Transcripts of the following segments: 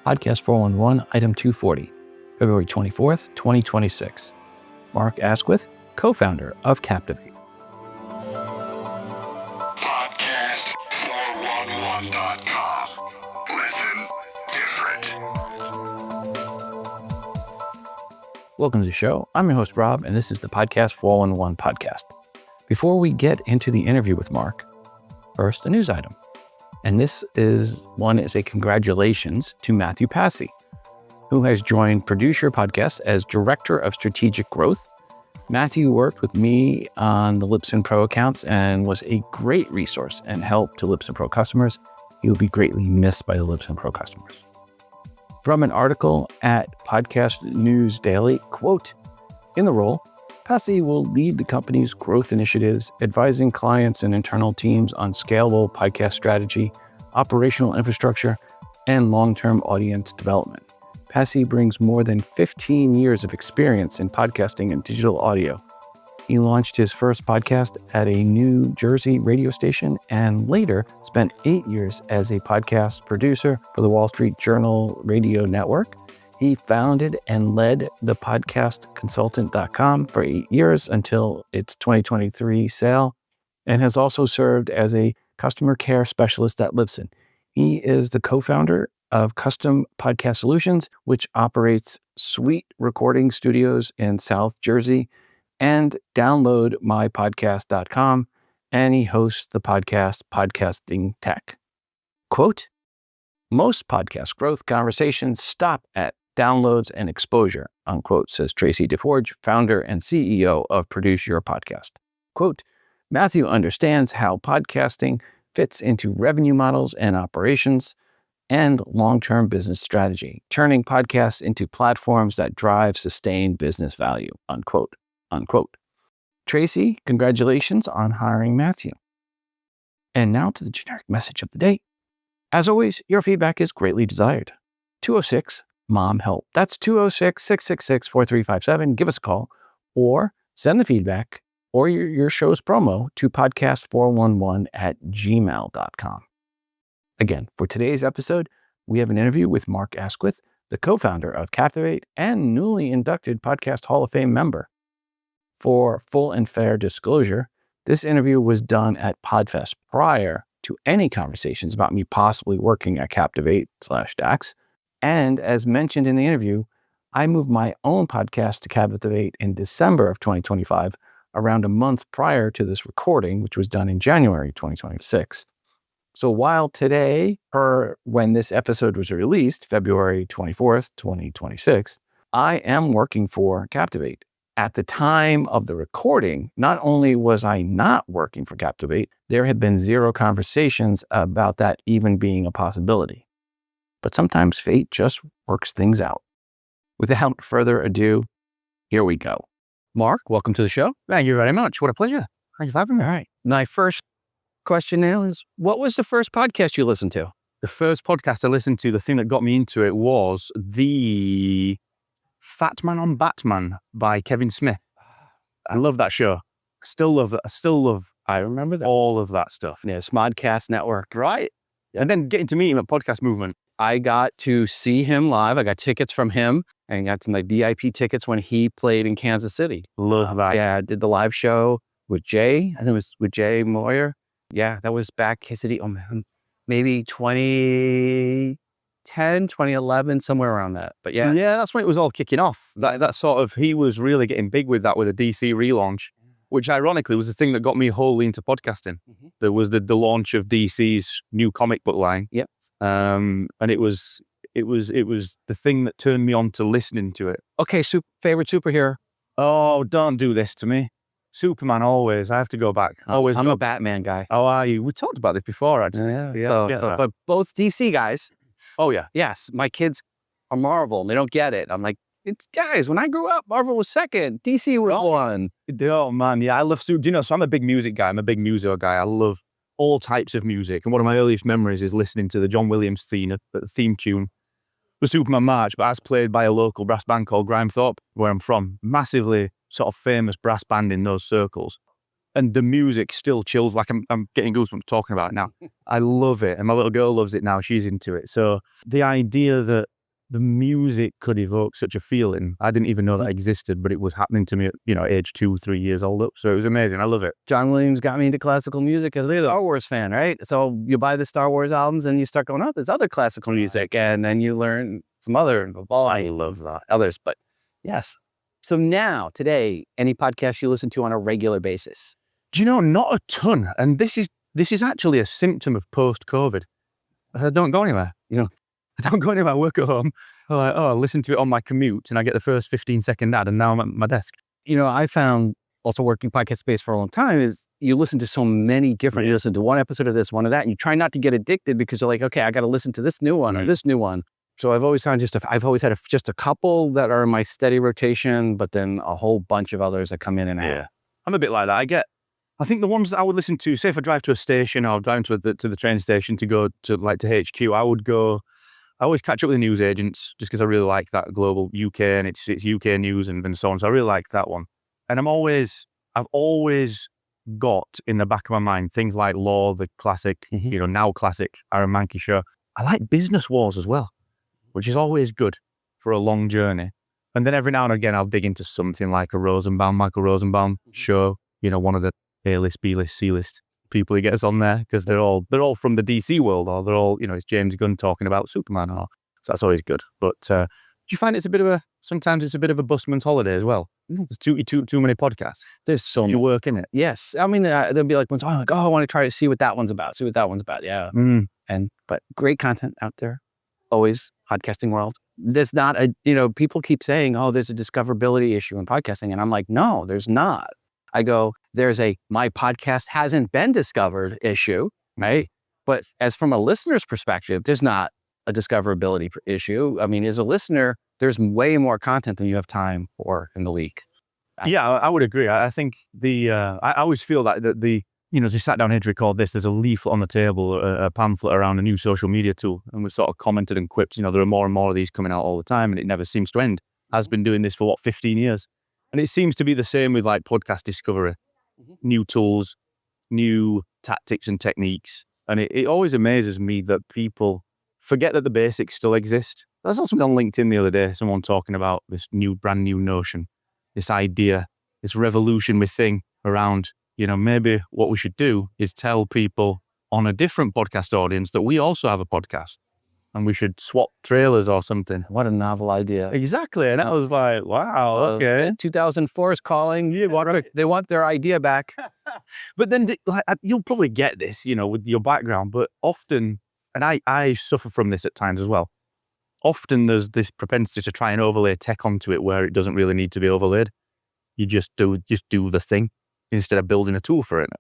Podcast 411, Item 240, February 24th, 2026. Mark Asquith, co-founder of Captivate. Podcast411.com. Listen different. Welcome to the show. I'm your host, Rob, and this is the Podcast 411 podcast. Before we get into the interview with Mark, first, a news item. And this is a congratulations to Matthew Passy, who has joined Produce Your Podcast as Director of Strategic Growth. Matthew worked with me on the Libsyn Pro accounts and was a great resource and help to Libsyn Pro customers. He will be greatly missed by the Libsyn Pro customers. From an article at Podcast News Daily, quote, in the role, Passy will lead the company's growth initiatives, advising clients and internal teams on scalable podcast strategy, operational infrastructure, and long-term audience development. Passy brings more than 15 years of experience in podcasting and digital audio. He launched his first podcast at a New Jersey radio station and later spent 8 years as a podcast producer for the Wall Street Journal radio network. He founded and led the podcastconsultant.com for 8 years until its 2023 sale, and has also served as a customer care specialist at Libsyn. He is the co-founder of Custom Podcast Solutions, which operates Suite recording studios in South Jersey, and downloadmypodcast.com, and he hosts the podcast Podcasting Tech. Quote, most podcast growth conversations stop at downloads and exposure, unquote, says Tracy DeForge, founder and CEO of Produce Your Podcast. Quote, Matthew understands how podcasting fits into revenue models and operations and long-term business strategy, turning podcasts into platforms that drive sustained business value, unquote, unquote. Tracy, congratulations on hiring Matthew. And now to the generic message of the day. As always, your feedback is greatly desired. 206-MOM-HELP. That's 206-666-4357. Give us a call or send the feedback or your show's promo to podcast411@gmail.com. Again, for today's episode, we have an interview with Mark Asquith, the co-founder of Captivate and newly inducted Podcast Hall of Fame member. For full and fair disclosure, this interview was done at Podfest prior to any conversations about me possibly working at Captivate/Dax. And as mentioned in the interview, I moved my own podcast to Captivate in December of 2025, around a month prior to this recording, which was done in January 2026. So while today, or when this episode was released, February 24th, 2026, I am working for Captivate. At the time of the recording, not only was I not working for Captivate, there had been zero conversations about that even being a possibility. But sometimes fate just works things out. Without further ado, here we go. Mark, welcome to the show. Thank you very much. What a pleasure. Thank you for having me. All right. My first question now is, what was the first podcast you listened to? The first podcast I listened to, the thing that got me into it was the Fat Man on Batman by Kevin Smith. I love that show. Still love that. I remember that. All of that stuff. Yeah, Smodcast Network. Right? And then getting to meet him at Podcast Movement. I got to see him live. I got tickets from him and got some VIP tickets when he played in Kansas City. Love that. Yeah, I did the live show with Jay. I think it was with Jay Moyer. Yeah, that was back City, maybe 2010, 2011, somewhere around that. But yeah. Yeah, that's when it was all kicking off. That sort of, he was really getting big with that with a DC relaunch, which ironically was the thing that got me wholly into podcasting. Mm-hmm. There was the launch of DC's new comic book line. Yep. And it was the thing that turned me on to listening to it. Okay, favorite superhero? Oh, don't do this to me. Superman always. I have to go back. Always. I'm a Batman guy. How are you? We talked about this before, actually. Yeah. But both DC guys. Oh, yeah. Yes, my kids are Marvel and they don't get it. I'm like, guys, when I grew up, Marvel was second. DC was one. Oh, man. Yeah, I love so I'm a big music guy. I'm a big muso guy. I love all types of music. And one of my earliest memories is listening to the John Williams theme tune for Superman March, but as played by a local brass band called Grimethorpe, where I'm from. Massively sort of famous brass band in those circles. And the music still chills, like I'm getting goosebumps talking about it now. I love it. And my little girl loves it now. She's into it. So the idea that the music could evoke such a feeling. I didn't even know that existed, but it was happening to me at, age 2, 3 years old. So it was amazing. I love it. John Williams got me into classical music as a Star Wars fan, right? So you buy the Star Wars albums and you start going, oh, there's other classical music. And then you learn some other, I love that. others. But yes. So now, today, any podcast you listen to on a regular basis? Do you know, not a ton. And this is actually a symptom of post-COVID. I don't go anywhere, I don't go anywhere. I work at home. I'm like, I listen to it on my commute and I get the first 15-second ad and now I'm at my desk. I found also working podcast space for a long time is you listen to so many different, you listen to one episode of this, one of that, and you try not to get addicted because you're like, okay, I got to listen to this new one or this new one. So I've always found I've always had just a couple that are in my steady rotation, but then a whole bunch of others that come in and out. Yeah. I'm a bit like that. I think the ones that I would listen to, say if I drive to a station or drive to the train station to go to HQ, I always catch up with the news agents just because I really like that global UK and it's UK news and so on. So I really like that one. And I've always got in the back of my mind things like Law, the classic, now classic Aaron Mankey show. I like Business Wars as well, which is always good for a long journey. And then every now and again, I'll dig into something like a Michael Rosenbaum show, one of the A-list, B-list, C-list people he gets on there because they're all from the DC world, or they're all, it's James Gunn talking about Superman, so that's always good. But do you find sometimes it's a bit of a busman's holiday as well? There's too many podcasts. There's so much work in it. Yes. I mean, there'll be like ones, I want to try to see what that one's about. Yeah. But great content out there. Always, podcasting world. There's not people keep saying, there's a discoverability issue in podcasting. And I'm like, no, there's not. I go, there's my podcast hasn't been discovered issue, right? But as from a listener's perspective, there's not a discoverability issue. I mean, as a listener, there's way more content than you have time for in the week. Yeah, I would agree. I think I always feel that as we sat down here to record this, there's a leaflet on the table, a pamphlet around a new social media tool. And we sort of commented and quipped, there are more and more of these coming out all the time and it never seems to end. Has been doing this for 15 years. And it seems to be the same with like podcast discovery, new tools, new tactics and techniques. And it always amazes me that people forget that the basics still exist. I saw something on LinkedIn the other day, someone talking about this brand new notion, this idea, this revolutionary thing around, maybe what we should do is tell people on a different podcast audience that we also have a podcast. And we should swap trailers or something. What a novel idea. Exactly. And I was like, wow, okay. 2004 is calling. They want their idea back. But then you'll probably get this, with your background. But often, and I suffer from this at times as well. Often there's this propensity to try and overlay tech onto it where it doesn't really need to be overlaid. You just do the thing instead of building a tool for it,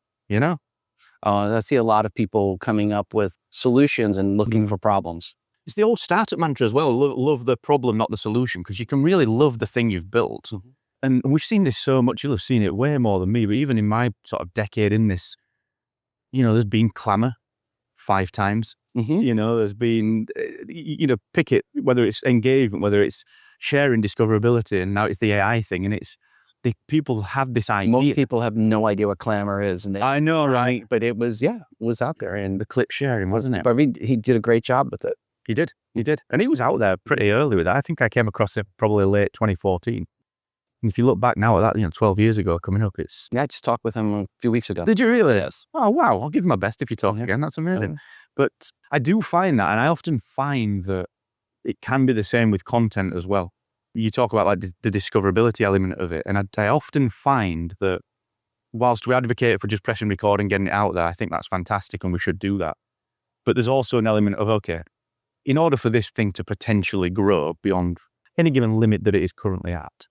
I see a lot of people coming up with solutions and looking for problems. It's the old startup mantra as well. Love the problem, not the solution, because you can really love the thing you've built. And we've seen this so much. You'll have seen it way more than me. But even in my sort of decade in this, there's been clamour 5 times. There's been, pick it, whether it's engagement, whether it's sharing discoverability, and now it's the AI thing. And people have this idea. Most people have no idea what Clamor is. And I know, right? But it was out there. And the clip sharing, wasn't it? But he did a great job with it. He did. And he was out there pretty early with that. I think I came across it probably late 2014. And if you look back now at that, 12 years ago coming up, it's... Yeah, I just talked with him a few weeks ago. Did you really? Yes. Oh, wow. I'll give him my best if you talk again. That's amazing. But I do find that, and I often find that it can be the same with content as well. You talk about like the discoverability element of it. And I often find that whilst we advocate for just pressing record and getting it out there, I think that's fantastic and we should do that. But there's also an element of, okay, in order for this thing to potentially grow beyond any given limit that it is currently at,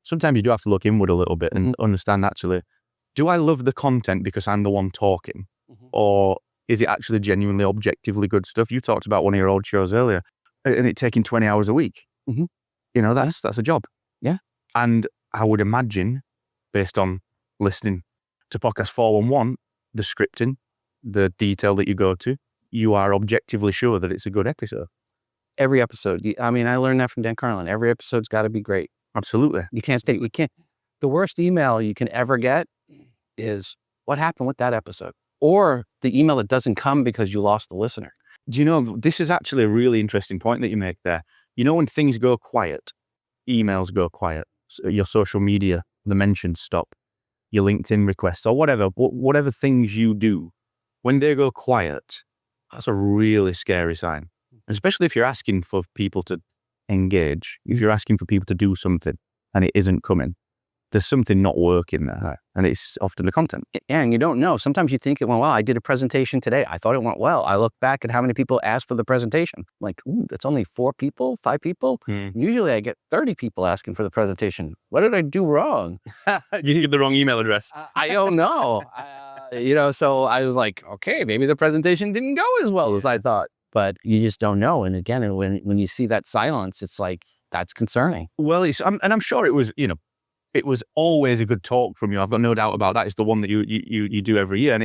sometimes you do have to look inward a little bit and understand actually, do I love the content because I'm the one talking? Or is it actually genuinely objectively good stuff? You talked about one of your old shows earlier and it taking 20 hours a week. That's a job. Yeah. And I would imagine, based on listening to Podcast 411, the scripting, the detail that you go to, you are objectively sure that it's a good episode. Every episode. I learned that from Dan Carlin. Every episode's got to be great. Absolutely. You can't. The worst email you can ever get is, what happened with that episode? Or the email that doesn't come because you lost the listener. Do you know, this is actually a really interesting point that you make there. when things go quiet, emails go quiet, your social media, the mentions stop, your LinkedIn requests or whatever things you do, when they go quiet, that's a really scary sign. Especially if you're asking for people to engage, if you're asking for people to do something and it isn't coming, there's something not working there, and it's often the content. Yeah, and you don't know. Sometimes you think it went well. I did a presentation today. I thought it went well. I look back at how many people asked for the presentation. Like, ooh, that's only 4 people, 5 people. Usually I get 30 people asking for the presentation. What did I do wrong? You get the wrong email address. I don't know. So I was like, okay, maybe the presentation didn't go as well as I thought. But you just don't know. And again, when you see that silence, it's like, that's concerning. Well, I'm sure it was, it was always a good talk from you. I've got no doubt about that. It's the one that you do every year,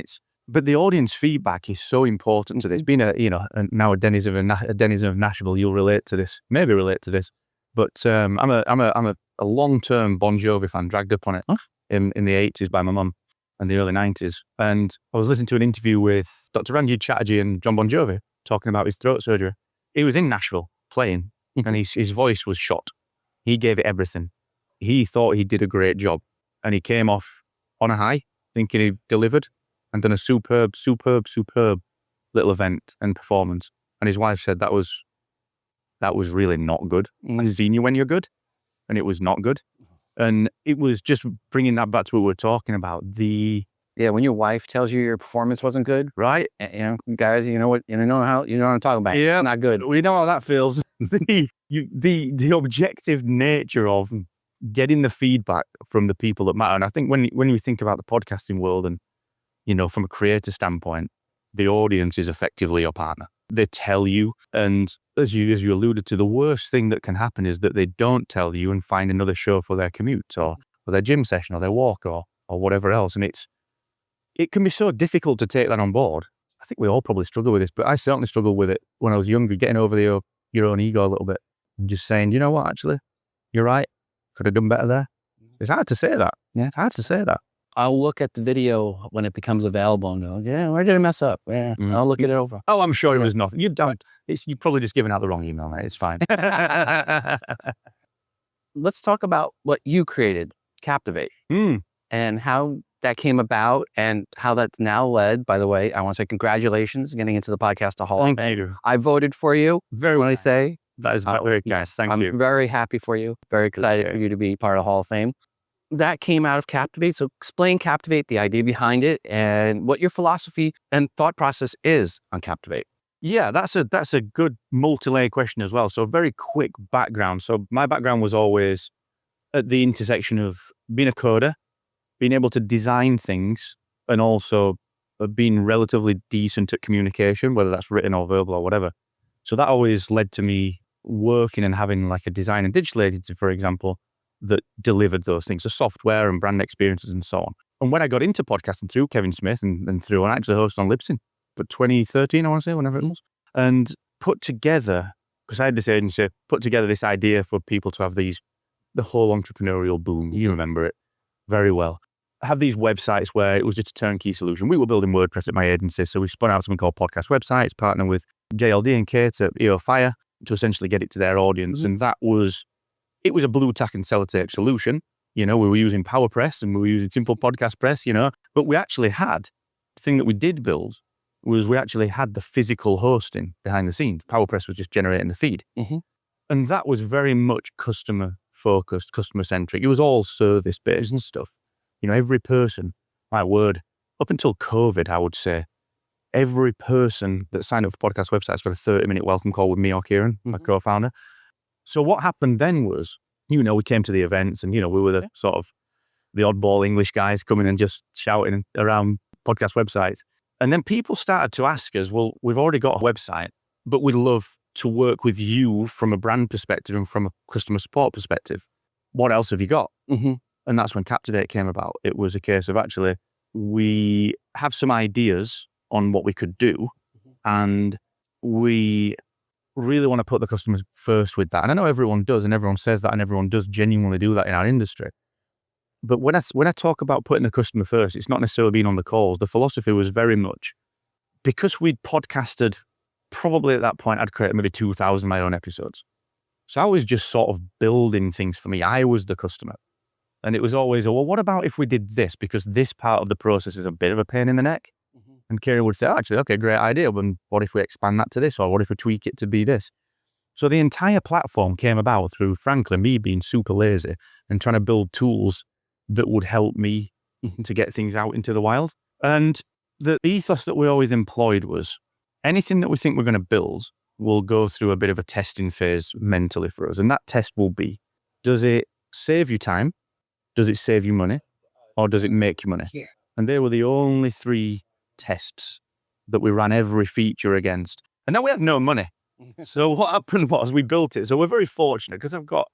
but the audience feedback is so important to this. Being now a denizen of Nashville, you'll relate to this, maybe relate to this. But I'm a long-term Bon Jovi fan, dragged up on it in the 80s by my mum and the early 90s. And I was listening to an interview with Dr. Ranjit Chatterjee and John Bon Jovi talking about his throat surgery. He was in Nashville playing, and his voice was shot. He gave it everything. He thought he did a great job, and he came off on a high, thinking he delivered and done a superb little event and performance. And his wife said that was really not good. I've seen you when you're good, and it was not good. And it was just bringing that back to what we were talking about. When your wife tells you your performance wasn't good, right? Guys, you know what I'm talking about. Yeah, it's not good. We know how that feels. the objective nature of getting the feedback from the people that matter. And I think when you think about the podcasting world and, from a creator standpoint, the audience is effectively your partner. They tell you, and as you alluded to, the worst thing that can happen is that they don't tell you and find another show for their commute or their gym session or their walk or whatever else. And it can be so difficult to take that on board. I think we all probably struggle with this, but I certainly struggled with it when I was younger, getting over your own ego a little bit and just saying, you know what, actually, you're right. Could have done better there. It's hard to say that. Yeah, it's hard to say that. I'll look at the video when it becomes available and go, yeah, where did I mess up? Yeah, I'll look it over. Oh, I'm sure it was nothing. You don't. You're probably just giving out the wrong email, mate. It's fine. Let's talk about what you created, Captivate, and how that came about and how that's now led. By the way, I want to say congratulations getting into the podcast Hall of Fame. I voted for you. I say. That is very nice. Thank you. I'm very happy for you. Very excited for you to be part of the Hall of Fame. That came out of Captivate. So explain Captivate, the idea behind it, and what your philosophy and thought process is on Captivate. Yeah, that's a good multi-layer question as well. So very quick background. So my background was always at the intersection of being a coder, being able to design things, and also being relatively decent at communication, whether that's written or verbal or whatever. So that always led to me working and having like a design and digital agency, for example, that delivered those things, the software and brand experiences and so on. And when I got into podcasting through Kevin Smith and through, I actually hosted on Libsyn, but 2013, I want to say, whenever it was, and put together, because I had this agency, put together this idea for people to have the whole entrepreneurial boom. You remember it very well. Have these websites where it was just a turnkey solution. We were building WordPress at my agency, so we spun out something called Podcast Websites, partnered with JLD and Kate at EO Fire to essentially get it to their audience. And it was a blue tack and sellotape solution. We were using PowerPress and we were using Simple Podcast Press, but we actually had, the thing that we did build was we actually had the physical hosting behind the scenes. PowerPress was just generating the feed. And that was very much customer focused, customer centric. It was all service based and stuff. Every person, my word, up until COVID, I would say, every person that signed up for Podcast Websites got a 30-minute welcome call with me or Kieran, my co-founder. So what happened then was, we came to the events and, we were the sort of the oddball English guys coming and just shouting around Podcast Websites. And then people started to ask us, well, we've already got a website, but we'd love to work with you from a brand perspective and from a customer support perspective. What else have you got? And that's when Captivate came about. It was a case of actually, we have some ideas on what we could do, and we really want to put the customers first with that. And I know everyone does, and everyone says that, and everyone does genuinely do that in our industry. But when I talk about putting the customer first, it's not necessarily being on the calls. The philosophy was very much, because we'd podcasted, probably at that point, I'd created maybe 2,000 my own episodes. So I was just sort of building things for me. I was the customer. And it was always, well, what about if we did this? Because this part of the process is a bit of a pain in the neck. And Kieran would say, actually, okay, great idea. But what if we expand that to this? Or what if we tweak it to be this? So the entire platform came about through, frankly, me being super lazy and trying to build tools that would help me to get things out into the wild. And the ethos that we always employed was anything that we think we're going to build will go through a bit of a testing phase mentally for us. And that test will be, does it save you time? Does it save you money? Or does it make you money? Yeah. And they were the only 3 tests that we ran every feature against. And now we had no money. So what happened was we built it. So we're very fortunate because I've got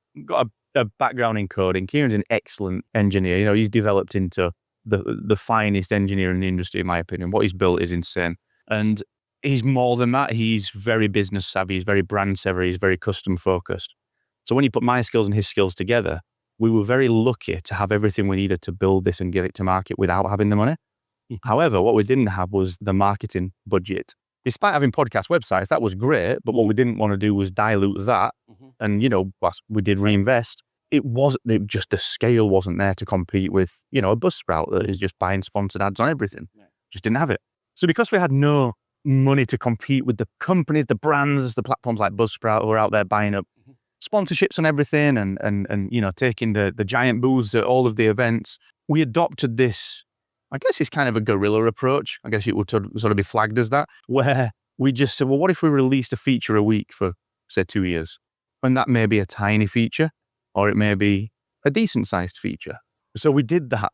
a background in coding. Kieran's an excellent engineer. You know, he's developed into the finest engineer in the industry, in my opinion. What he's built is insane. And he's more than that. He's very business savvy. He's very brand savvy. He's very custom focused. So when you put my skills and his skills together, we were very lucky to have everything we needed to build this and get it to market without having the money. However, what we didn't have was the marketing budget. Despite having podcast websites, that was great, but what we didn't want to do was dilute that. And, you know, we did reinvest. The scale wasn't there to compete with, you know, a Buzzsprout that is just buying sponsored ads on everything. Just didn't have it. So because we had no money to compete with the companies, the brands, the platforms like Buzzsprout who are out there buying up sponsorships on everything and you know, taking the giant booths at all of the events, we adopted this, I guess it's kind of a guerrilla approach. I guess it would sort of be flagged as that, where we just said, well, what if we released a feature a week for, say, 2 years? And that may be a tiny feature, or it may be a decent-sized feature. So we did that,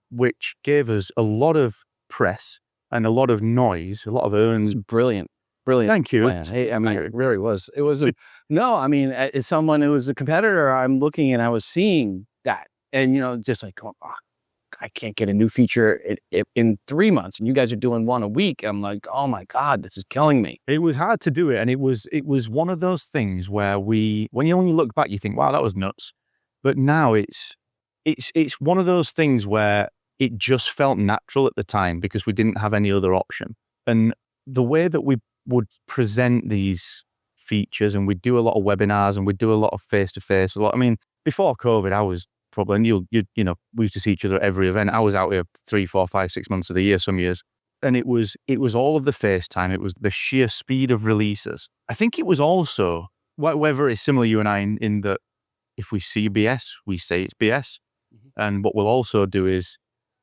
which gave us a lot of press and a lot of noise, a lot of earns. Brilliant. Thank you. Hey, I mean, it really was. It was, as someone who was a competitor, I'm looking and I was seeing that. And, you know, just like, I can't get a new feature in 3 months, and you guys are doing one a week. I'm like, oh my God, this is killing me. It was hard to do it, and it was one of those things where when you look back, you think, wow, that was nuts. But now it's one of those things where it just felt natural at the time because we didn't have any other option. And the way that we would present these features, and we'd do a lot of webinars, and we'd do a lot of face-to-face. Before COVID, I was probably, and you know, we used to see each other at every event. I was out here 3, 4, 5, 6 months of the year, some years. And it was all of the FaceTime. It was the sheer speed of releases. I think it was also, whether it's similar, you and I, in that if we see BS, we say it's BS. And what we'll also do is,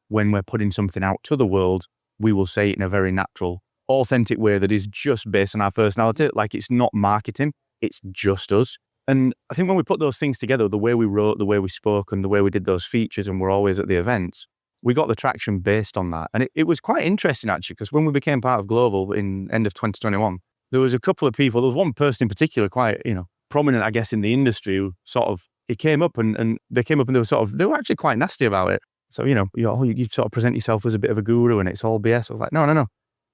when we're putting something out to the world, we will say it in a very natural, authentic way that is just based on our personality. Like, it's not marketing, it's just us. And I think when we put those things together, the way we wrote, the way we spoke, and the way we did those features, and we're always at the events, we got the traction based on that. And it was quite interesting, actually, because when we became part of Global in end of 2021, there was a couple of people, there was one person in particular, quite, you know, prominent, I guess, in the industry, who sort of, it came up and they came up and they were actually quite nasty about it. So, you sort of present yourself as a bit of a guru and it's all BS. I was like, no.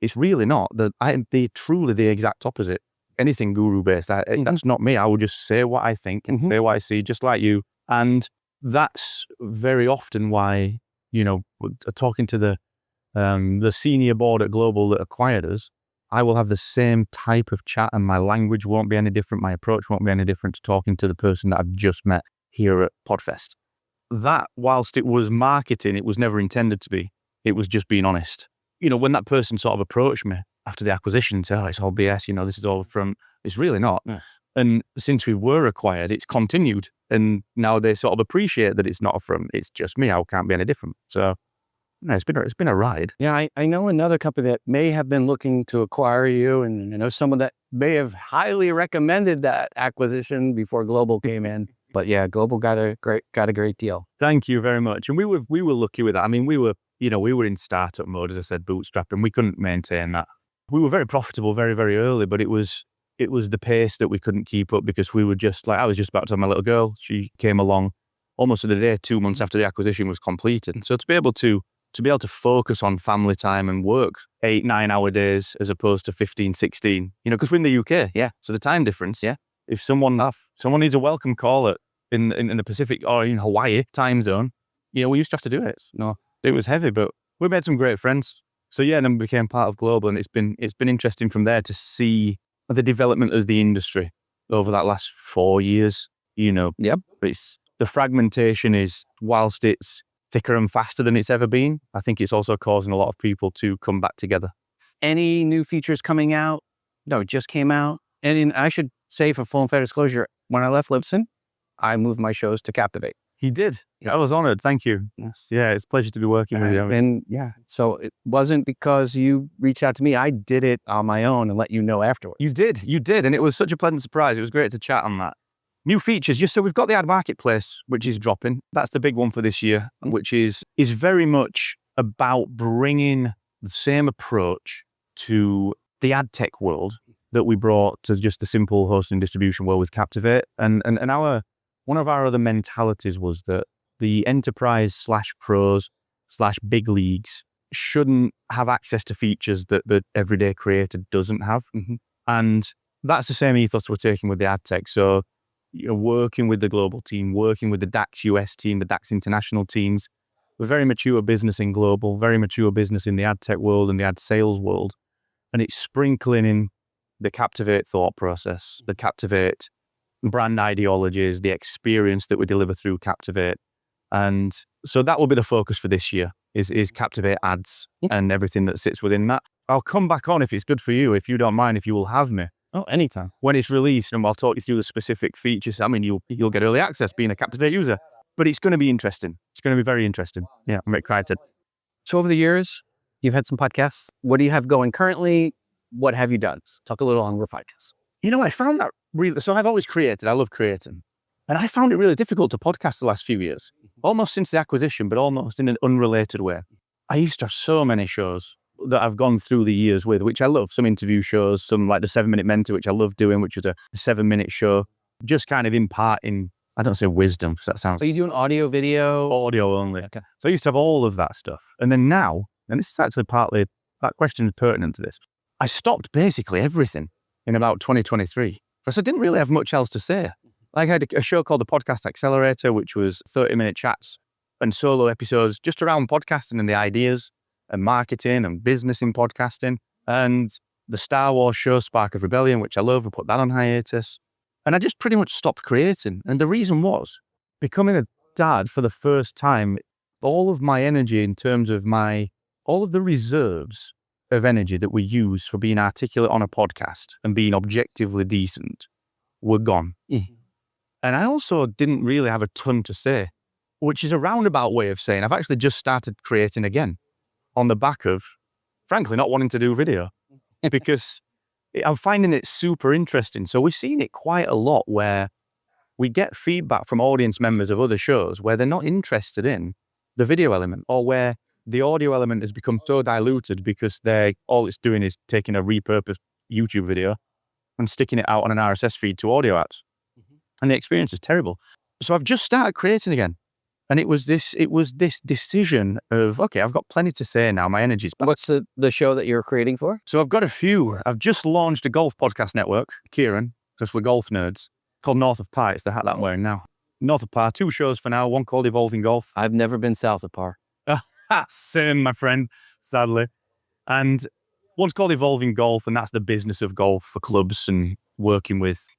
It's really not. They're truly the exact opposite. Anything guru-based, that's not me. I will just say what I think and say what I see, just like you. And that's very often why, you know, talking to the senior board at Global that acquired us, I will have the same type of chat, and my language won't be any different. My approach won't be any different to talking to the person that I've just met here at Podfest. That, whilst it was marketing, it was never intended to be. It was just being honest. You know, when that person sort of approached me after the acquisition and said, oh, it's all BS, you know, this is all from, it's really not. Yeah. And since we were acquired, it's continued. And now they sort of appreciate that it's not from, it's just me. I can't be any different. So, no, it's been a ride. Yeah, I know another company that may have been looking to acquire you, and I know someone that may have highly recommended that acquisition before Global came in. But yeah, Global got a great deal. Thank you very much. And we were lucky with that. I mean, we were in startup mode, as I said, bootstrapped, and we couldn't maintain that. We were very profitable very, very early, but it was the pace that we couldn't keep up, because we were just like, I was just about to have my little girl. She came along almost to the day, 2 months after the acquisition was completed. And so to be able to focus on family time and work 8-9 hour days as opposed to 15, 16, you know, because we're in the UK. Yeah. So the time difference. Yeah. If someone needs a welcome call in the Pacific or in Hawaii time zone, you know, we used to have to do it. No, it was heavy, but we made some great friends. So yeah, and then we became part of Global, and it's been interesting from there to see the development of the industry. over that last 4 years. Yep. The fragmentation is, whilst it's thicker and faster than it's ever been, I think it's also causing a lot of people to come back together. Any new features coming out? No, it just came out. And I should say, for full and fair disclosure, when I left Libsyn, I moved my shows to Captivate. He did. I was honored. Thank you. Yes. Yeah, it's a pleasure to be working with you. And yeah, so it wasn't because you reached out to me. I did it on my own and let you know afterwards. You did. And it was such a pleasant surprise. It was great to chat on that. New features, just so we've got the ad marketplace, which is dropping. That's the big one for this year, which is very much about bringing the same approach to the ad tech world that we brought to just the simple hosting distribution world with Captivate. And one of our other mentalities was that the enterprise / pros / big leagues shouldn't have access to features that the everyday creator doesn't have. Mm-hmm. And that's the same ethos we're taking with the ad tech. So working with the global team, working with the DAX US team, the DAX international teams. We're very mature business in global, very mature business in the ad tech world and the ad sales world. And it's sprinkling in the Captivate thought process, the Captivate brand ideologies, the experience that we deliver through Captivate. And so that will be the focus for this year, is Captivate ads and everything that sits within that. I'll come back on if it's good for you, if you don't mind, if you will have me. Oh, anytime. When it's released, and I'll talk you through the specific features. I mean, you'll get early access being a Captivate user, but it's going to be interesting. It's going to be very interesting. Yeah, I'm excited. So over the years, you've had some podcasts. What do you have going currently? What have you done? Talk a little on your podcasts. I found that really, so I've always created. I love creating. And I found it really difficult to podcast the last few years, almost since the acquisition, but almost in an unrelated way. I used to have so many shows that I've gone through the years with, which I love. Some interview shows, some like the 7-Minute Mentor, which I love doing, which was a 7-minute show, just kind of imparting, I don't say wisdom, because that sounds... So you do an audio, video? Audio only. Okay. So I used to have all of that stuff. And then now, and this is actually partly, that question is pertinent to this, I stopped basically everything in about 2023, because I didn't really have much else to say. Like I had a show called the Podcast Accelerator, which was 30-minute chats and solo episodes just around podcasting and the ideas and marketing and business in podcasting. And the Star Wars show, Spark of Rebellion, which I love, I put that on hiatus. And I just pretty much stopped creating. And the reason was, becoming a dad for the first time, all of my energy in terms of all of the reserves of energy that we use for being articulate on a podcast and being objectively decent were gone. Mm-hmm. And I also didn't really have a ton to say, which is a roundabout way of saying I've actually just started creating again on the back of, frankly, not wanting to do video because I'm finding it super interesting. So we've seen it quite a lot where we get feedback from audience members of other shows where they're not interested in the video element, or where the audio element has become so diluted because all it's doing is taking a repurposed YouTube video and sticking it out on an RSS feed to audio apps. And the experience is terrible. So I've just started creating again. And it was this decision of, okay, I've got plenty to say now. My energy's back. What's the show that you're creating for? So I've got a few. I've just launched a golf podcast network, Kieran, because we're golf nerds, called North of Par. It's the hat that I'm wearing now. North of Par, 2 shows for now, one called Evolving Golf. I've never been south of Par. Same, my friend, sadly. And one's called Evolving Golf, and that's the business of golf for clubs and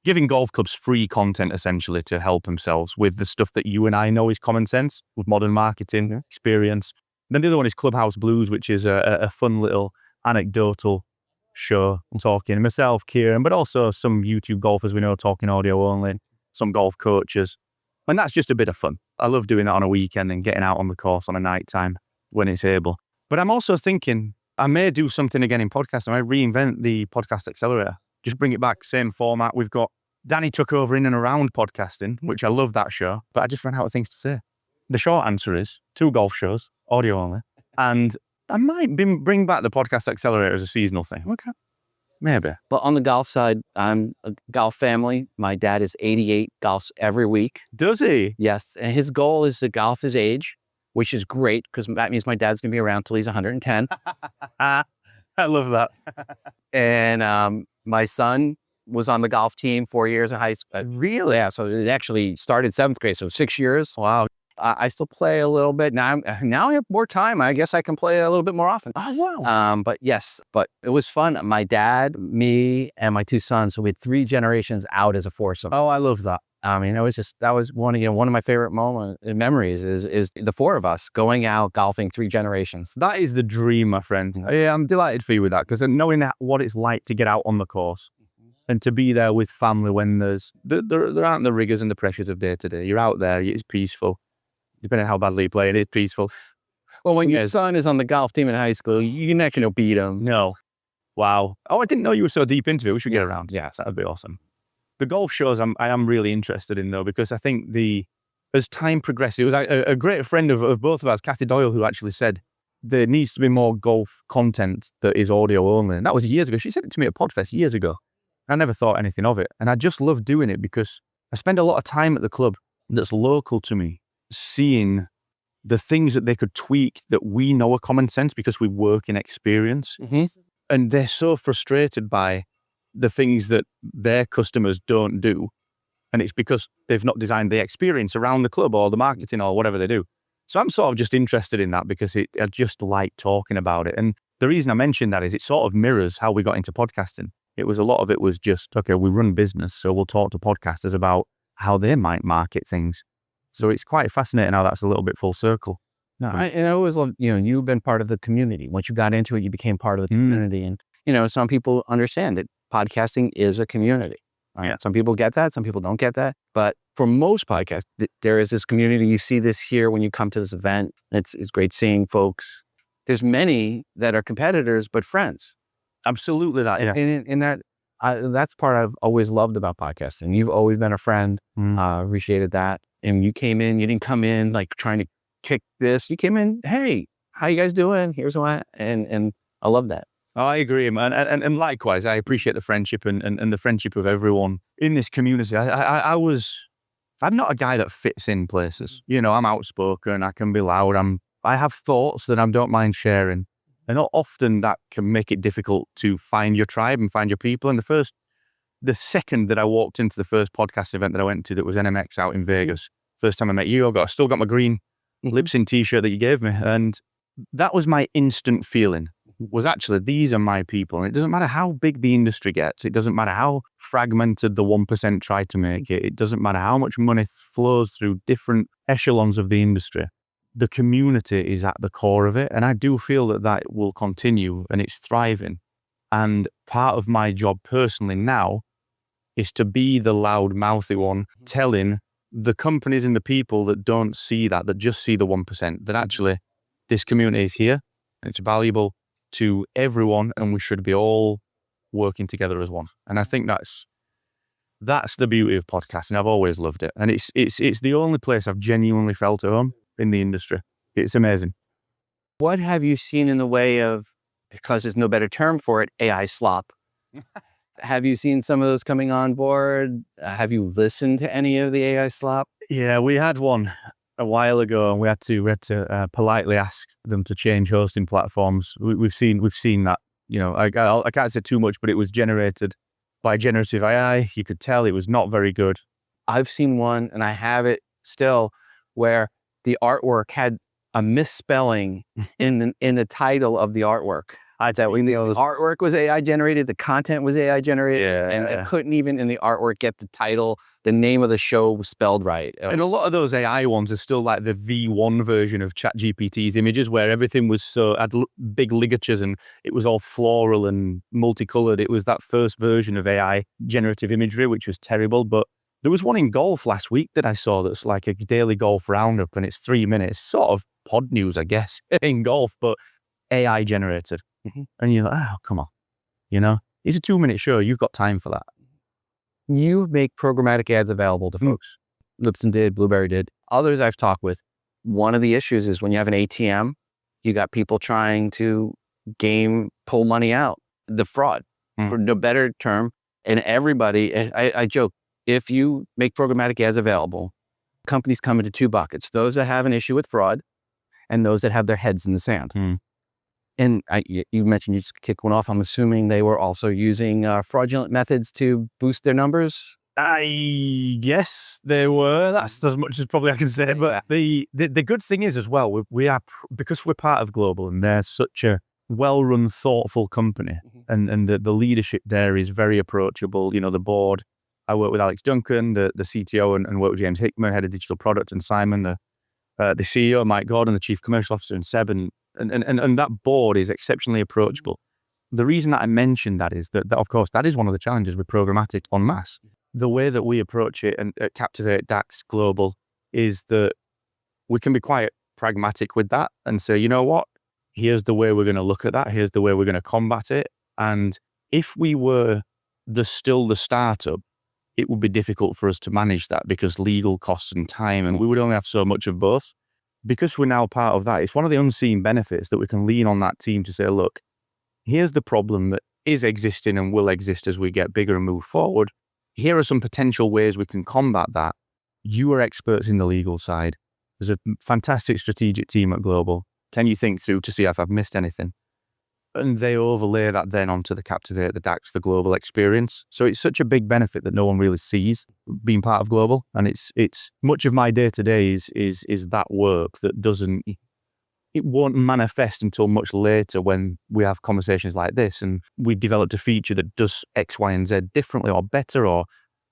giving golf clubs free content, essentially, to help themselves with the stuff that you and I know is common sense, with modern marketing experience. And then the other one is Clubhouse Blues, which is a fun little anecdotal show, talking myself, Kieran, but also some YouTube golfers we know talking audio only, some golf coaches. And that's just a bit of fun. I love doing that on a weekend and getting out on the course on a night time when it's able. But I'm also thinking I may do something again in podcasting. I might reinvent the Podcast Accelerator. Just bring it back, same format. We've got Danny took over in and around podcasting, which I love that show, but I just ran out of things to say. The short answer is 2 golf shows, audio only. And I might bring back the Podcast Accelerator as a seasonal thing. Okay. Maybe. But on the golf side, I'm a golf family. My dad is 88, golfs every week. Does he? Yes. And his goal is to golf his age, which is great because that means my dad's going to be around till he's 110. I love that. And my son was on the golf team 4 years in high school. Really? Yeah. So it actually started 7th grade. So 6 years. Wow. I still play a little bit now. Now I have more time. I guess I can play a little bit more often. Oh, wow. But yes, but it was fun. My dad, me, and my two sons. So we had 3 generations out as a foursome. Oh, I love that. I mean, that was one of my favorite memories is the 4 of us going out golfing 3 generations. That is the dream, my friend. Yeah, I'm delighted for you with that, because knowing what it's like to get out on the course and to be there with family when there aren't the rigors and the pressures of day to day. You're out there, it's peaceful. Depending on how badly you play, it is peaceful. Well, when your son is on the golf team in high school, you're not going to beat him. No. Wow. Oh, I didn't know you were so deep into it. We should get around. Yes, that would be awesome. The golf shows I am really interested in, though, because I think as time progresses, it was a great friend of both of us, Kathy Doyle, who actually said there needs to be more golf content that is audio only. And that was years ago. She said it to me at Podfest years ago. I never thought anything of it. And I just love doing it because I spend a lot of time at the club that's local to me, seeing the things that they could tweak that we know are common sense because we work in experience. And they're so frustrated by the things that their customers don't do. And it's because they've not designed the experience around the club or the marketing or whatever they do. So I'm sort of just interested in that because I just like talking about it. And the reason I mentioned that is it sort of mirrors how we got into podcasting. A lot of it was just, okay, we run business, so we'll talk to podcasters about how they might market things. So it's quite fascinating how that's a little bit full circle. No, I always love, you've been part of the community. Once you got into it, you became part of the community. And, some people understand that podcasting is a community. Right? Yeah. Some people get that. Some people don't get that. But for most podcasts, there is this community. You see this here when you come to this event. It's great seeing folks. There's many that are competitors, but friends. Absolutely that, yeah. And that's part I've always loved about podcasting. You've always been a friend. Appreciated that. And you came in, you didn't come in like trying to kick this. You came in, hey, how you guys doing? Here's what, and I love that. Oh, I agree, man. And likewise, I appreciate the friendship and the friendship of everyone in this community. I'm not a guy that fits in places. I'm outspoken, I can be loud. I have thoughts that I don't mind sharing. And often that can make it difficult to find your tribe and find your people. And the second that I walked into the first podcast event that I went to that was NMX out in Vegas, first time I met you, I still got my green Lipsin t-shirt that you gave me. And that was my instant feeling, was actually, these are my people. And it doesn't matter how big the industry gets. It doesn't matter how fragmented the 1% try to make it. It doesn't matter how much money flows through different echelons of the industry. The community is at the core of it. And I do feel that will continue and it's thriving. And part of my job personally now is to be the loud, mouthy one, telling the companies and the people that don't see that just see the 1%, that actually this community is here and it's valuable to everyone and we should be all working together as one. And I think that's the beauty of podcasting. I've always loved it. And it's the only place I've genuinely felt at home in the industry. It's amazing. What have you seen in the way of, because there's no better term for it, AI slop? Have you seen some of those coming on board? Have you listened to any of the AI slop? Yeah, we had one a while ago, and we had to politely ask them to change hosting platforms. We've seen that. I can't say too much, but it was generated by generative AI. You could tell it was not very good. I've seen one, and I have it still, where the artwork had a misspelling in the title of the artwork. That when the artwork was AI generated, the content was AI generated, and it couldn't even in the artwork get the title, the name of the show spelled right. And a lot of those AI ones are still like the V1 version of ChatGPT's images, where everything was had big ligatures and it was all floral and multicolored. It was that first version of AI generative imagery, which was terrible. But there was one in golf last week that I saw that's like a daily golf roundup, and it's 3 minutes, sort of pod news, I guess, in golf, but AI generated. And you're like, oh, come on. It's a 2-minute show. You've got time for that. You make programmatic ads available to folks. Lipson did, Blueberry did. Others I've talked with, one of the issues is when you have an ATM, you got people trying to pull money out. The fraud, for no better term. And everybody, I joke, if you make programmatic ads available, companies come into 2 buckets. Those that have an issue with fraud and those that have their heads in the sand. And you mentioned you just kicked one off. I'm assuming they were also using fraudulent methods to boost their numbers. Yes, they were. That's as much as probably I can say. But the good thing is as well, we are, because we're part of Global and they're such a well-run, thoughtful company, and the leadership there is very approachable. You know, the board, I work with Alex Duncan, the CTO, and work with James Hickman, head of digital product, and Simon, the CEO, Mike Gordon, the chief commercial officer, and Seb, and that board is exceptionally approachable. The reason that I mentioned that is that of course, that is one of the challenges with programmatic en masse. The way that we approach it and at Captivate, DAX, Global, is that we can be quite pragmatic with that and say, you know what, here's the way we're going to look at that. Here's the way we're going to combat it. And if we were still the startup, it would be difficult for us to manage that because legal costs and time, and we would only have so much of both. Because we're now part of that, it's one of the unseen benefits that we can lean on that team to say, look, here's the problem that is existing and will exist as we get bigger and move forward. Here are some potential ways we can combat that. You are experts in the legal side. There's a fantastic strategic team at Global. Can you think through to see if I've missed anything? And they overlay that then onto the Captivate, the DAX, the Global experience. So it's such a big benefit that no one really sees being part of Global. And it's much of my day-to-day is that work that doesn't, it won't manifest until much later when we have conversations like this and we've developed a feature that does X, Y, and Z differently or better or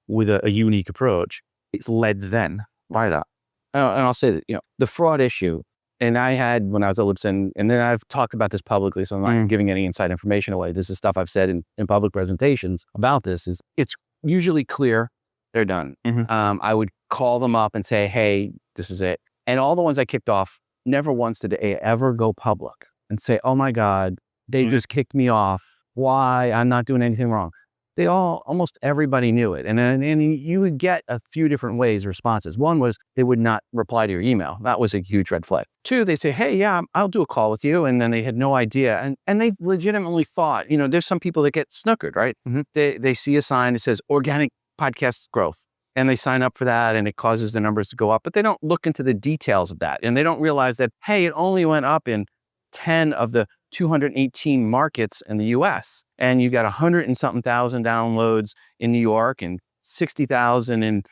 with a unique approach. It's led then by that. And I'll say that, the fraud issue, and I had when I was at Lipson, and then I've talked about this publicly, so I'm not giving any inside information away. This is stuff I've said in public presentations about this, is it's usually clear they're done. I would call them up and say, hey, this is it. And all the ones I kicked off, never once did they ever go public and say, oh my God, they just kicked me off. Why? I'm not doing anything wrong. They almost everybody knew it. And you would get a few different ways responses. One was they would not reply to your email. That was a huge red flag. Two, they say, hey, yeah, I'll do a call with you. And then they had no idea. And they legitimately thought, there's some people that get snookered, right? They see a sign that says organic podcast growth. And they sign up for that and it causes the numbers to go up, but they don't look into the details of that. And they don't realize that, hey, it only went up in 10 of the 218 markets in the US. And you got 100 and something thousand downloads in New York and 60,000 in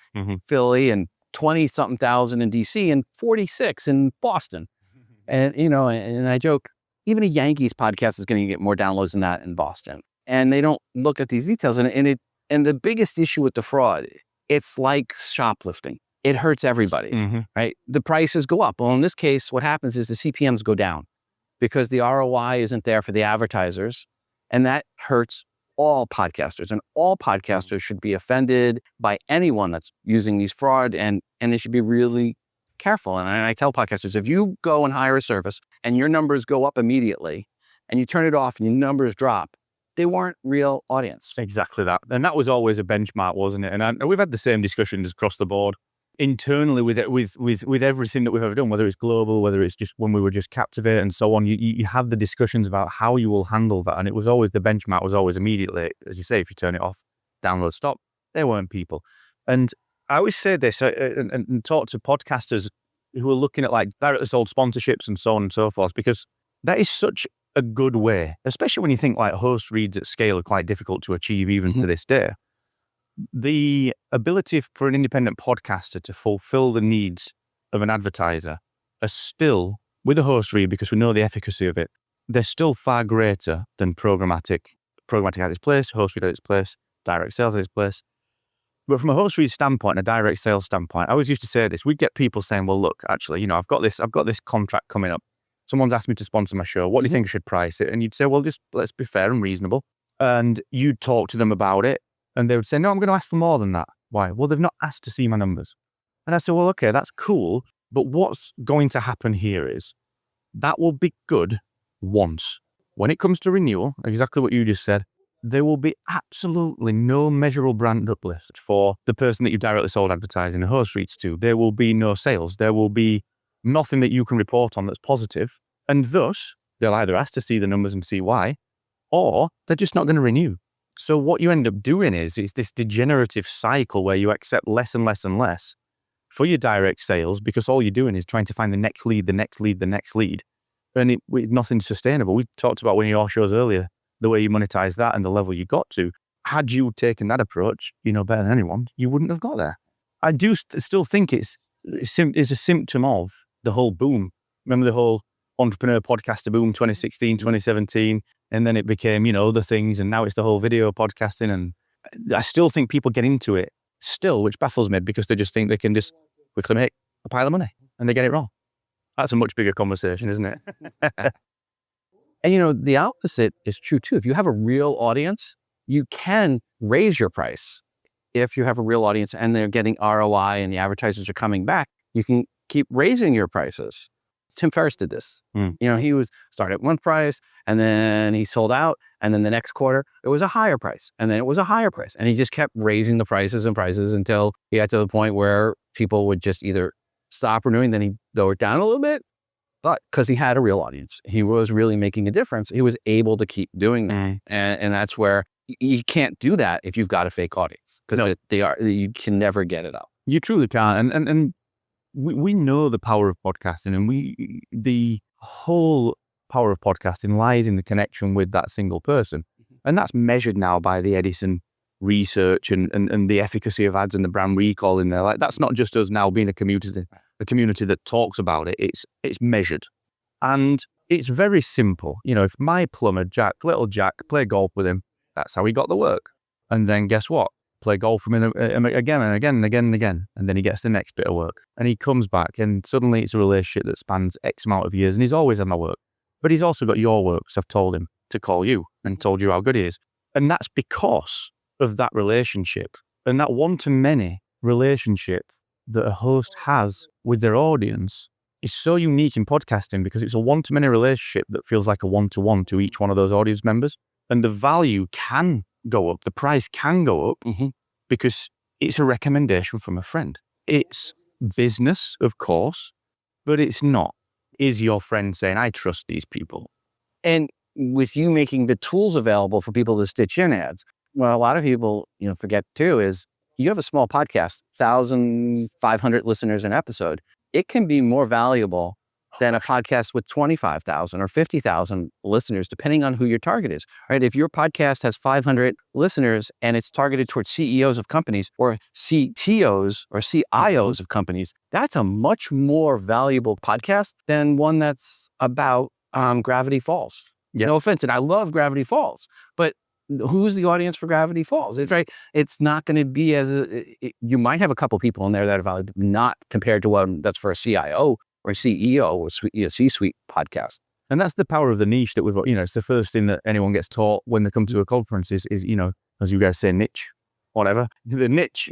Philly and 20 something thousand in DC and 46 in Boston. And, and I joke, even a Yankees podcast is going to get more downloads than that in Boston. And they don't look at these details. And the biggest issue with the fraud, it's like shoplifting. It hurts everybody, right? The prices go up. Well, in this case, what happens is the CPMs go down because the ROI isn't there for the advertisers. And that hurts all podcasters. And all podcasters should be offended by anyone that's using these fraud. And they should be really careful. And I tell podcasters, if you go and hire a service and your numbers go up immediately and you turn it off and your numbers drop, they weren't real audience. Exactly that. And that was always a benchmark, wasn't it? And we've had the same discussions across the board internally with everything that we've ever done, whether it's Global, whether it's just when we were just Captivate and so on. You have the discussions about how you will handle that. And it was always, the benchmark was always immediately, as you say, if you turn it off, download, stop, they weren't people. And I always say this and talk to podcasters who are looking at like directly sold sponsorships and so on and so forth, because that is such a good way, especially when you think like host reads at scale are quite difficult to achieve even to this day. The ability for an independent podcaster to fulfill the needs of an advertiser are still, with a host read, because we know the efficacy of it, they're still far greater than programmatic. Programmatic at its place, host read at its place, direct sales at its place. But from a host read standpoint, a direct sales standpoint, I always used to say this. We'd get people saying, well, look, actually, I've got this contract coming up. Someone's asked me to sponsor my show. What do you think I should price it? And you'd say, well, just let's be fair and reasonable. And you'd talk to them about it. And they would say, no, I'm going to ask for more than that. Why? Well, they've not asked to see my numbers. And I said, well, okay, that's cool. But what's going to happen here is that will be good once. When it comes to renewal, exactly what you just said, there will be absolutely no measurable brand uplift for the person that you directly sold advertising and host reads to. There will be no sales. There will be nothing that you can report on that's positive. And thus, they'll either ask to see the numbers and see why, or they're just not going to renew. So what you end up doing is this degenerative cycle where you accept less and less and less for your direct sales, because all you're doing is trying to find the next lead, the next lead, the next lead. And nothing's sustainable. We talked about one of your shows earlier, the way you monetize that and the level you got to. had you taken that approach, better than anyone, you wouldn't have got there. I do still think it's a symptom of the whole boom. Remember the whole entrepreneur podcaster boom, 2016, 2017, and then it became, other things, and now it's the whole video podcasting. And I still think people get into it still, which baffles me, because they just think they can just quickly make a pile of money, and they get it wrong. That's a much bigger conversation, isn't it? And the opposite is true too. If you have a real audience, you can raise your price. If you have a real audience and they're getting ROI and the advertisers are coming back, you can keep raising your prices. Tim Ferriss did this. He was started at one price, and then he sold out, and then the next quarter it was a higher price, and then it was a higher price, and he just kept raising the prices and prices until he got to the point where people would just either stop renewing, then he'd lower it down a little bit. But because he had a real audience, he was really making a difference. He was able to keep doing that, and that's where you can't do that if you've got a fake audience, because you can never get it up. You truly can't, and we know the power of podcasting, and the whole power of podcasting lies in the connection with that single person, and that's measured now by the Edison research and the efficacy of ads and the brand recall in there. Like, that's not just us now being a community that talks about it. It's measured, and it's very simple. If my plumber little Jack, play golf with him, that's how he got the work. And then guess what? Play golf with him again and again and again and again, and then he gets the next bit of work, and he comes back, and suddenly it's a relationship that spans X amount of years, and he's always had my work, but he's also got your work, so I've told him to call you and told you how good he is. And that's because of that relationship, and that one-to-many relationship that a host has with their audience is so unique in podcasting, because it's a one-to-many relationship that feels like a one-to-one to each one of those audience members, and the value can go up, the price can go up, because it's a recommendation from a friend. It's business, of course, but it's not. Is your friend saying, I trust these people? And with you making the tools available for people to stitch in ads, well, a lot of people, forget too, is you have a small podcast, 1,500 listeners an episode. It can be more valuable than a podcast with 25,000 or 50,000 listeners, depending on who your target is, right? If your podcast has 500 listeners and it's targeted towards CEOs of companies or CTOs or CIOs of companies, that's a much more valuable podcast than one that's about Gravity Falls. No offense, and I love Gravity Falls, but who's the audience for Gravity Falls? It's right. It's not going to be you might have a couple people in there that are valuable, not compared to one that's for a CIO or CEO or C-suite podcast. And that's the power of the niche that it's the first thing that anyone gets taught when they come to a conference is as you guys say, niche, whatever. The niche.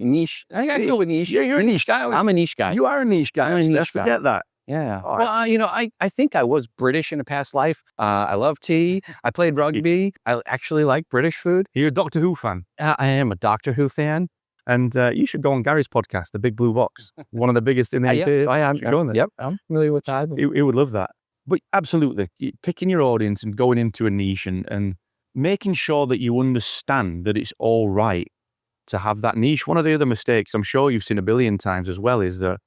I got to go with niche. You're a niche guy. I'm a niche guy. You are a niche guy. I'm a niche guy. Forget that. Yeah. Well, I think I was British in a past life. I love tea. I played rugby. I actually like British food. You're a Doctor Who fan. I am a Doctor Who fan. And you should go on Gary's podcast, The Big Blue Box, one of the biggest in the UK. I am. Go on there. Yep, I'm familiar with that. He would love that. But absolutely, picking your audience and going into a niche and making sure that you understand that it's all right to have that niche. One of the other mistakes I'm sure you've seen a billion times as well is that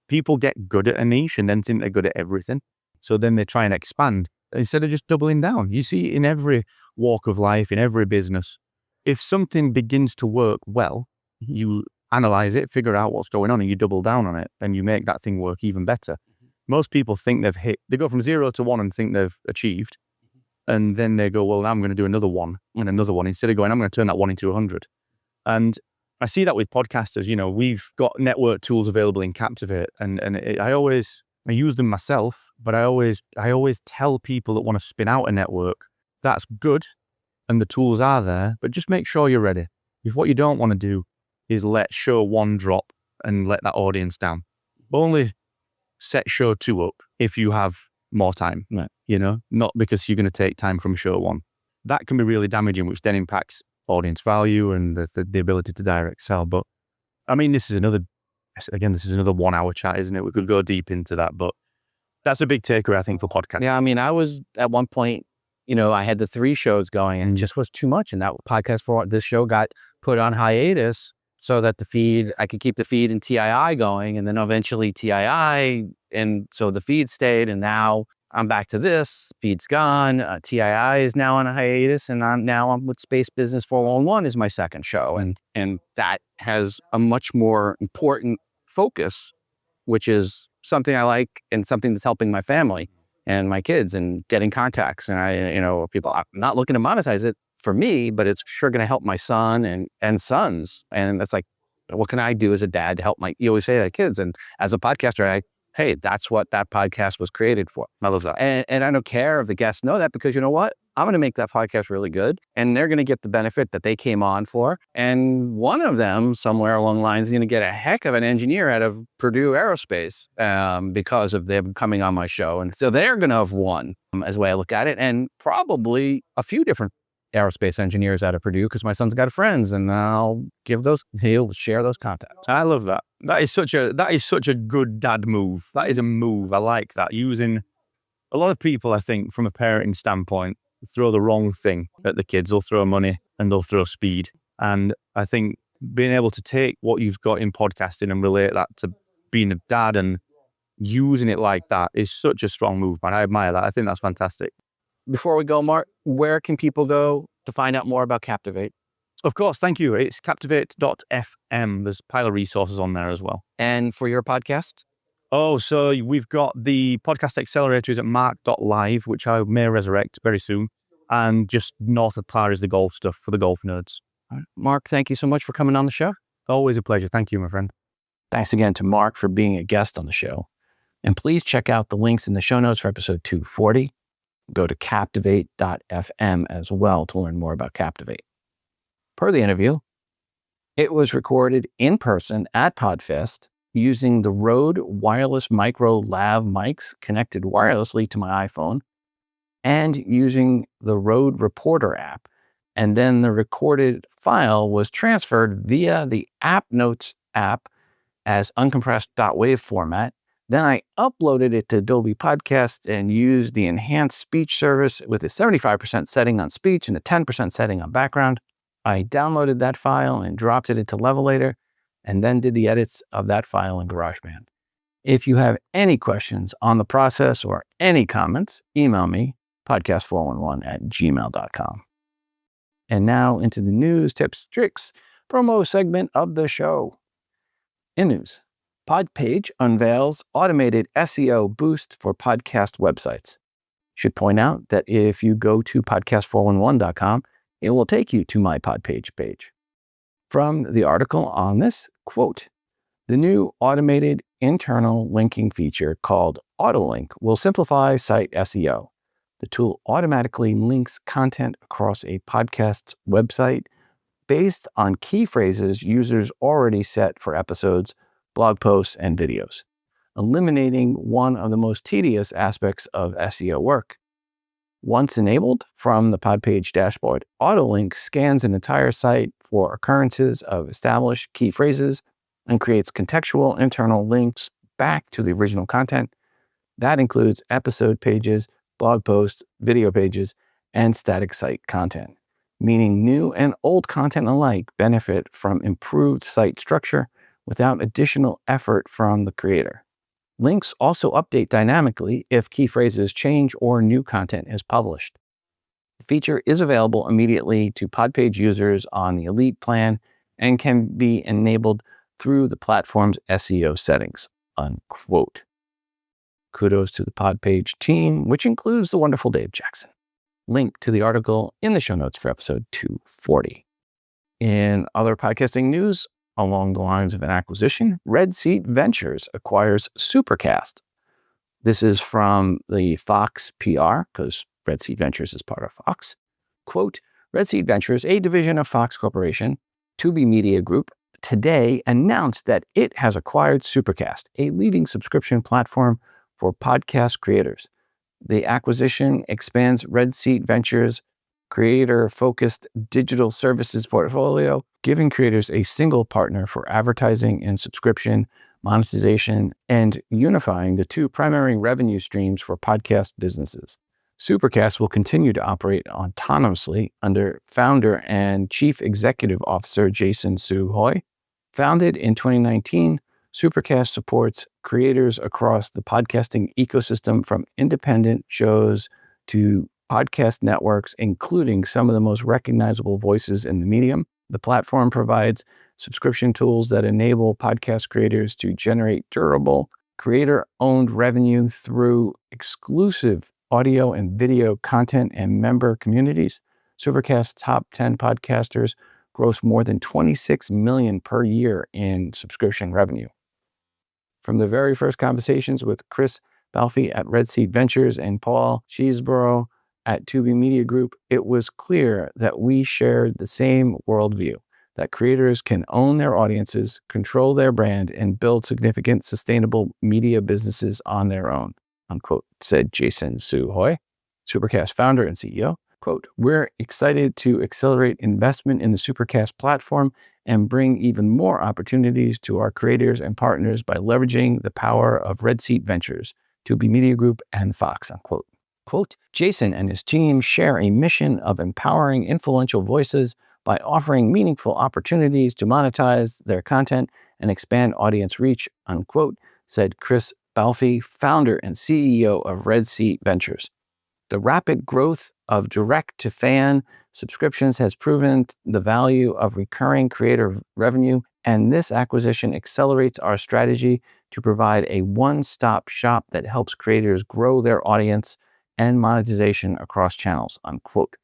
people get good at a niche and then think they're good at everything. So then they try and expand instead of just doubling down. You see in every walk of life, in every business, if something begins to work well, you analyze it, figure out what's going on, and you double down on it, and you make that thing work even better. Most people think they go from 0 to 1 and think they've achieved. And then they go, well, now I'm going to do another one and another one, instead of going, I'm going to turn that one into 100. And I see that with podcasters. We've got network tools available in Captivate, and I use them myself, but I always tell people that want to spin out a network, that's good, and the tools are there, but just make sure you're ready. If what you don't want to do is let show 1 drop and let that audience down. Only set show 2 up if you have more time, right. Not because you're going to take time from show 1. That can be really damaging, which then impacts audience value and the ability to direct sell. But I mean, this is another 1 hour chat, isn't it? We could go deep into that, but that's a big takeaway, I think, for podcasting. Yeah. I mean, I was at one point, I had the 3 shows going and it just was too much. And that podcast for this show got put on hiatus so that I could keep the feed and TII going, and then eventually TII. And so the feed stayed, and now I'm back to this. Feed's gone. TII is now on a hiatus, and I'm with Space Business 411 is my second show, and that has a much more important focus, which is something I like and something that's helping my family and my kids and getting contacts. And I'm not looking to monetize it for me, but it's sure going to help my son and sons. And it's like, what can I do as a dad to help you always say that kids. And as a podcaster, hey, that's what that podcast was created for. I love that. And I don't care if the guests know that, because you know what? I'm going to make that podcast really good, and they're going to get the benefit that they came on for. And one of them, somewhere along the lines, is going to get a heck of an engineer out of Purdue Aerospace because of them coming on my show. And so they're going to have won, as the way I look at it, and probably a few different aerospace engineers out of Purdue, because my son's got friends, and he'll share those contacts. I love that. That is such a good dad move. That is a move. I like that. Using a lot of people, I think, from a parenting standpoint, throw the wrong thing at the kids. They'll throw money and they'll throw speed. And I think being able to take what you've got in podcasting and relate that to being a dad and using it like that is such a strong move, man. I admire that. I think that's fantastic. Before we go, Mark, where can people go to find out more about Captivate? Of course, thank you. It's captivate.fm. There's a pile of resources on there as well. And for your podcast? Oh, so we've got the podcast accelerator is at mark.live, which I may resurrect very soon. And just north of Clara is the golf stuff for the golf nerds. All right. Mark, thank you so much for coming on the show. Always a pleasure. Thank you, my friend. Thanks again to Mark for being a guest on the show. And please check out the links in the show notes for episode 240. Go to captivate.fm as well to learn more about Captivate. Per the interview, it was recorded in person at PodFest using the Rode Wireless Micro Lav mics connected wirelessly to my iPhone, and using the Rode Reporter app. And then the recorded file was transferred via the App Notes app as uncompressed .wav format. Then I uploaded it to Adobe Podcast and used the enhanced speech service with a 75% setting on speech and a 10% setting on background. I downloaded that file and dropped it into Levelator, and then did the edits of that file in GarageBand. If you have any questions on the process or any comments, email me, podcast411@gmail.com. And now into the news, tips, tricks, promo segment of the show. In news, Podpage unveils automated SEO boost for podcast websites. Should point out that if you go to podcast411.com, it will take you to my Podpage page. From the article on this, quote, the new automated internal linking feature called AutoLink will simplify site SEO. The tool automatically links content across a podcast's website based on key phrases users already set for episodes, blog posts, and videos, eliminating one of the most tedious aspects of SEO work. Once enabled from the Podpage dashboard, AutoLink scans an entire site for occurrences of established key phrases and creates contextual internal links back to the original content. That includes episode pages, blog posts, video pages, and static site content, meaning new and old content alike benefit from improved site structure without additional effort from the creator. Links also update dynamically if key phrases change or new content is published. The feature is available immediately to Podpage users on the Elite plan and can be enabled through the platform's SEO settings, unquote. Kudos to the Podpage team, which includes the wonderful Dave Jackson. Link to the article in the show notes for episode 240. In other podcasting news, along the lines of an acquisition, Red Seat Ventures acquires Supercast. This is from the Fox PR, because Red Seat Ventures is part of Fox. Quote, Red Seat Ventures, a division of Fox Corporation, Tubi Media Group, today announced that it has acquired Supercast, a leading subscription platform for podcast creators. The acquisition expands Red Seat Ventures' creator-focused digital services portfolio, giving creators a single partner for advertising and subscription, monetization, and unifying the two primary revenue streams for podcast businesses. Supercast will continue to operate autonomously under founder and chief executive officer Jason Su Hoy. Founded in 2019, Supercast supports creators across the podcasting ecosystem, from independent shows to podcast networks, including some of the most recognizable voices in the medium. The platform provides subscription tools that enable podcast creators to generate durable, creator-owned revenue through exclusive audio and video content and member communities. Supercast's top 10 podcasters gross more than $26 million per year in subscription revenue. From the very first conversations with Chris Balfe at Red Seat Ventures and Paul Cheeseborough at Tubi Media Group, it was clear that we shared the same worldview, that creators can own their audiences, control their brand, and build significant, sustainable media businesses on their own, unquote, said Jason Su Hoy, Supercast founder and CEO. Quote, "We're excited to accelerate investment in the Supercast platform and bring even more opportunities to our creators and partners by leveraging the power of Red Seat Ventures, Tubi Media Group, and Fox," unquote. Quote, "Jason and his team share a mission of empowering influential voices by offering meaningful opportunities to monetize their content and expand audience reach," unquote, said Chris Balfe, founder and CEO of Red Seat Ventures. The rapid growth of direct-to-fan subscriptions has proven the value of recurring creator revenue, and this acquisition accelerates our strategy to provide a one-stop shop that helps creators grow their audience and monetization across channels, unquote.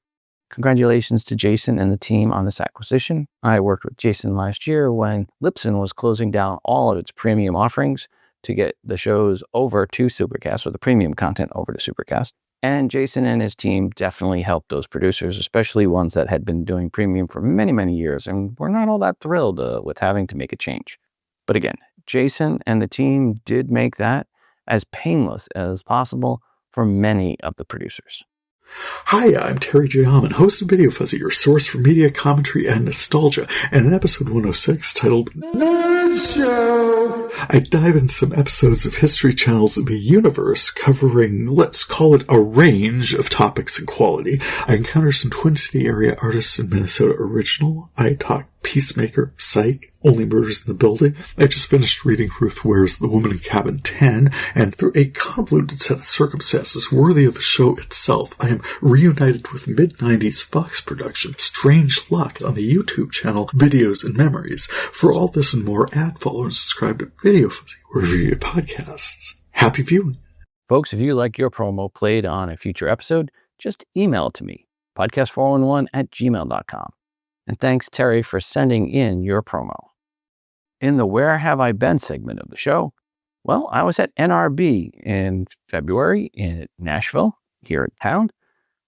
Congratulations to Jason and the team on this acquisition. I worked with Jason last year when Libsyn was closing down all of its premium offerings to get the shows over to Supercast, or the premium content over to Supercast. And Jason and his team definitely helped those producers, especially ones that had been doing premium for many, many years and were not all that thrilled with having to make a change. But again, Jason and the team did make that as painless as possible for many of the producers. Hi, I'm Terry J. Alman, host of Video Fuzzy, your source for media commentary and nostalgia, and in episode 106 titled Nerd Show, I dive into some episodes of History Channel's The Universe, covering, let's call it, a range of topics and quality. I encounter some Twin City area artists in Minnesota original. I talk Peacemaker, Psych, Only Murders in the Building. I just finished reading Ruth Ware's The Woman in Cabin 10, and through a convoluted set of circumstances worthy of the show itself, I am reunited with mid-90s Fox production Strange Luck on the YouTube channel Videos and Memories. For all this and more, add, follow, and subscribe to Video Fuzzy wherever you get podcasts. Happy viewing. Folks, if you like your promo played on a future episode, just email it to me, podcast411@gmail.com. And thanks, Terry, for sending in your promo. In the Where Have I Been segment of the show, well, I was at NRB in February in Nashville, here in town.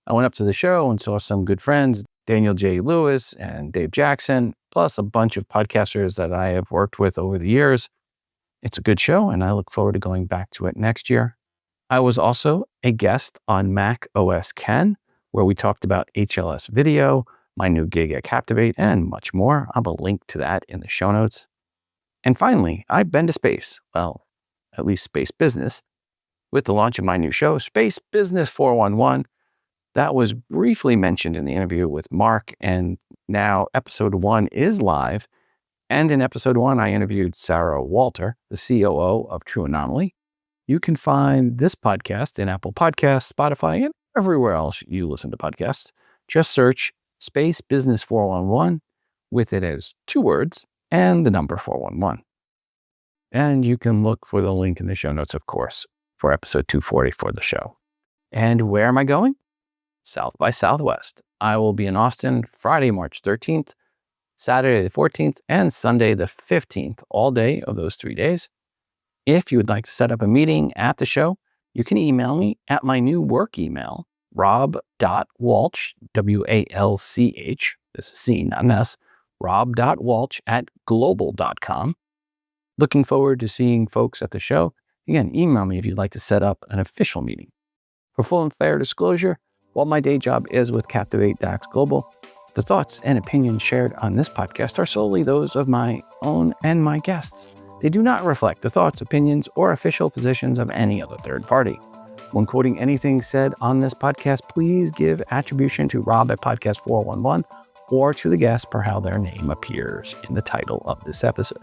I went up to the show and saw some good friends, Daniel J. Lewis and Dave Jackson, plus a bunch of podcasters that I have worked with over the years. It's a good show, and I look forward to going back to it next year. I was also a guest on Mac OS Ken, where we talked about HLS video, my new gig at Captivate, and much more. I'll have a link to that in the show notes. And finally, I've been to space, well, at least space business, with the launch of my new show, Space Business 411. That was briefly mentioned in the interview with Mark, and now episode 1 is live. And in episode 1, I interviewed Sarah Walter, the COO of True Anomaly. You can find this podcast in Apple Podcasts, Spotify, and everywhere else you listen to podcasts. Just search Space Business 411 with it as 2 words and the number 411. And you can look for the link in the show notes, of course, for episode 240 for the show. And where am I going? South by Southwest. I will be in Austin Friday, March 13th, Saturday the 14th, and Sunday the 15th, all day of those 3 days. If you would like to set up a meeting at the show, you can email me at my new work email, rob.walch, W-A-L-C-H, this is C, not an S, rob.walch@global.com. Looking forward to seeing folks at the show. Again, email me if you'd like to set up an official meeting. For full and fair disclosure, while my day job is with Captivate Dax Global, the thoughts and opinions shared on this podcast are solely those of my own and my guests. They do not reflect the thoughts, opinions, or official positions of any other third party. When quoting anything said on this podcast, please give attribution to Rob at Podcast 411 or to the guest per how their name appears in the title of this episode.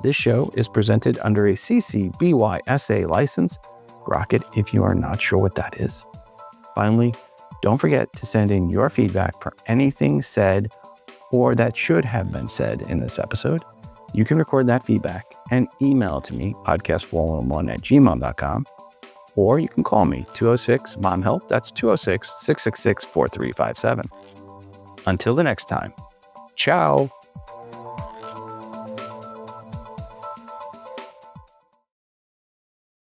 This show is presented under a CC BY-SA license. Grok it if you are not sure what that is. Finally, don't forget to send in your feedback for anything said or that should have been said in this episode. You can record that feedback and email to me, podcast411@gmail.com, or you can call me, 206-MOM-HELP. That's 206-666-4357. Until the next time, ciao.